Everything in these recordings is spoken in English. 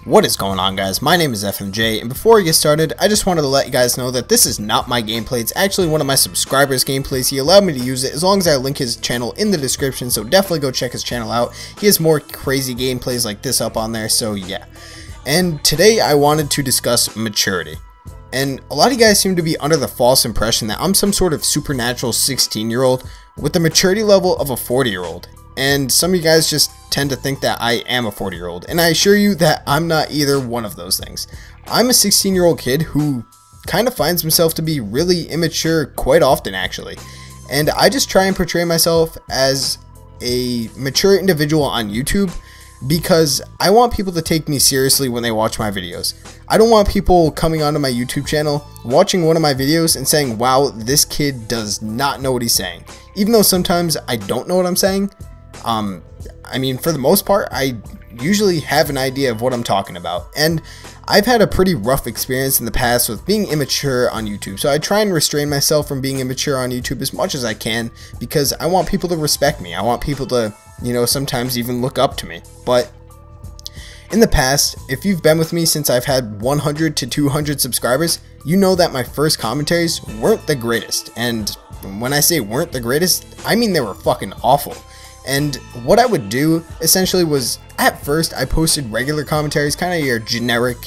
What is going on, guys? My name is FMJ, and before we get started, I just wanted to let you guys know that this is not my gameplay. It's actually one of my subscribers' gameplays. He allowed me to use it as long as I link his channel in the description, so definitely go check his channel out. He has more crazy gameplays like this up on there, so yeah. And today I wanted to discuss maturity. And a lot of you guys seem to be under the false impression that I'm some sort of supernatural 16-year-old with the maturity level of a 40-year-old. And some of you guys just tend to think that I am a 40-year-old, and I assure you that I'm not either one of those things. I'm a 16-year-old kid who kind of finds himself to be really immature quite often, actually. And I just try and portray myself as a mature individual on YouTube because I want people to take me seriously when they watch my videos. I don't want people coming onto my YouTube channel, watching one of my videos and saying, wow, this kid does not know what he's saying. Even though sometimes I don't know what I'm saying. I mean, for the most part, I usually have an idea of what I'm talking about, and I've had a pretty rough experience in the past with being immature on YouTube, so I try and restrain myself from being immature on YouTube as much as I can, because I want people to respect me. I want people to, you know, sometimes even look up to me. But in the past, if you've been with me since I've had 100 to 200 subscribers, you know that my first commentaries weren't the greatest, and when I say weren't the greatest, I mean they were fucking awful. And what I would do essentially was, at first I posted regular commentaries, kind of your generic,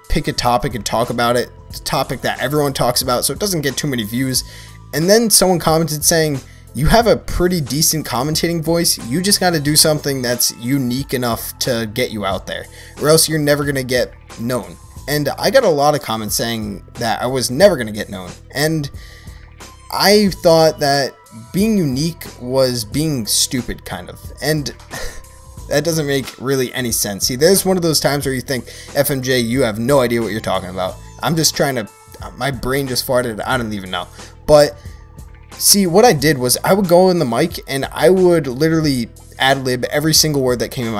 pick a topic and talk about it, the topic that everyone talks about so it doesn't get too many views. And then someone commented saying, you have a pretty decent commentating voice, you just got to do something that's unique enough to get you out there, or else you're never going to get known. And I got a lot of comments saying that I was never going to get known, and I thought that being unique was being stupid, kind of, and that doesn't make really any sense. See, there's one of those times where you think, FMJ, you have no idea what you're talking about. I'm just trying to, my brain just farted, I don't even know. But see, what I did was I would go in the mic and I would literally ad-lib every single word that came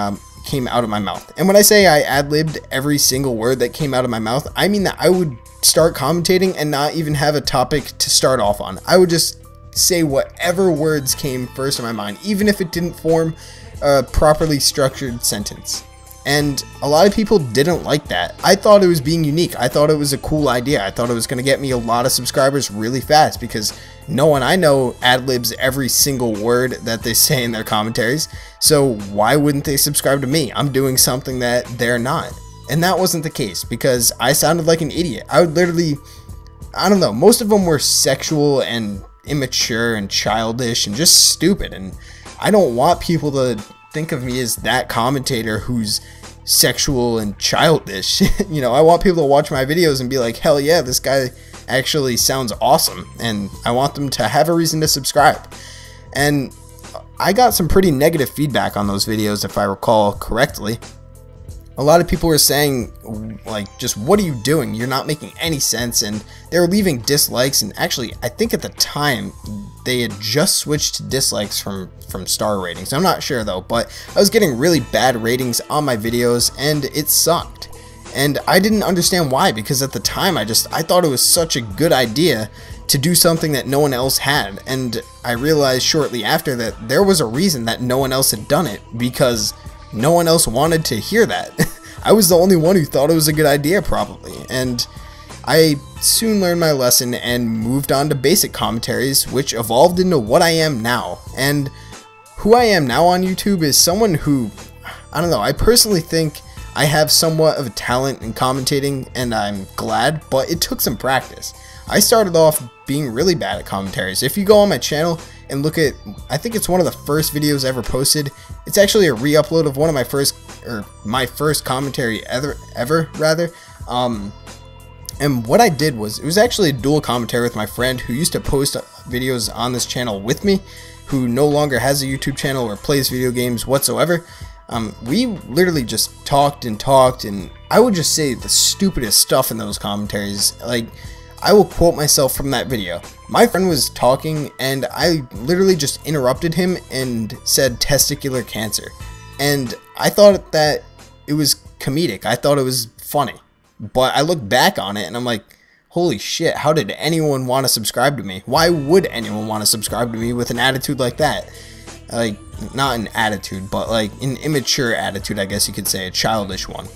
out of my mouth. And when I say I ad-libbed every single word that came out of my mouth, I mean that I would start commentating and not even have a topic to start off on. I would just say whatever words came first in my mind, even if it didn't form a properly structured sentence. And a lot of people didn't like that. I thought it was being unique. I thought it was a cool idea. I thought it was going to get me a lot of subscribers really fast, because no one I know ad-libs every single word that they say in their commentaries. So why wouldn't they subscribe to me? I'm doing something that they're not. And that wasn't the case, because I sounded like an idiot. I would literally, I don't know, most of them were sexual and immature and childish and just stupid, and I don't want people to think of me as that commentator who's sexual and childish. You know, I want people to watch my videos and be like, hell yeah, this guy actually sounds awesome, and I want them to have a reason to subscribe. And I got some pretty negative feedback on those videos, if I recall correctly. A lot of people were saying, like, just what are you doing? You're not making any sense, and they were leaving dislikes. And actually, I think at the time they had just switched to dislikes from star ratings. I'm not sure though, but I was getting really bad ratings on my videos, and it sucked. And I didn't understand why, because at the time I thought it was such a good idea to do something that no one else had, and I realized shortly after that there was a reason that no one else had done it, because no one else wanted to hear that. I was the only one who thought it was a good idea, probably, and I soon learned my lesson and moved on to basic commentaries, which evolved into what I am now. And who I am now on YouTube is someone who, I don't know, I personally think I have somewhat of a talent in commentating, and I'm glad, but it took some practice. I started off being really bad at commentaries. If you go on my channel and look at, I think it's one of the first videos I ever posted. It's actually a re-upload of one of my first commentary ever. And what I did was, it was actually a dual commentary with my friend who used to post videos on this channel with me, who no longer has a YouTube channel or plays video games whatsoever. We literally just talked, and I would just say the stupidest stuff in those commentaries. Like, I will quote myself from that video. My friend was talking, and I literally just interrupted him and said testicular cancer. And I thought that it was comedic. I thought it was funny. But I look back on it and I'm like, holy shit, how did anyone want to subscribe to me? Why would anyone want to subscribe to me with an attitude like that? Like, not an attitude, but like an immature attitude, I guess you could say, a childish one.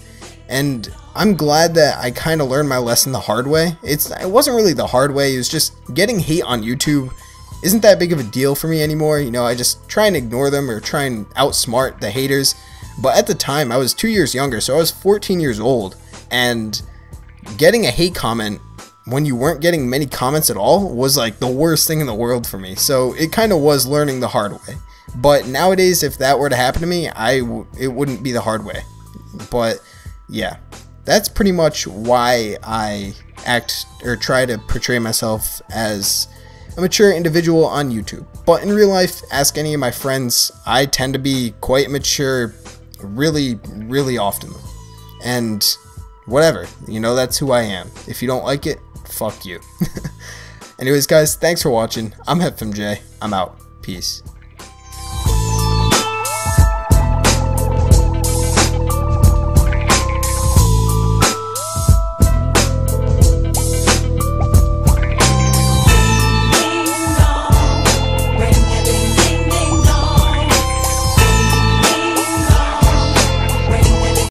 And I'm glad that I kind of learned my lesson the hard way. It wasn't really the hard way, it was just getting hate on YouTube isn't that big of a deal for me anymore. You know, I just try and ignore them or try and outsmart the haters. But at the time, I was 2 years younger, so I was 14 years old, and getting a hate comment when you weren't getting many comments at all was like the worst thing in the world for me. So it kind of was learning the hard way. But nowadays, if that were to happen to me, it wouldn't be the hard way. But yeah, that's pretty much why I act or try to portray myself as a mature individual on YouTube. But in real life, ask any of my friends, I tend to be quite mature really, really often. And whatever, you know, that's who I am. If you don't like it, fuck you. Anyways, guys, thanks for watching. I'm FMJ. I'm out. Peace.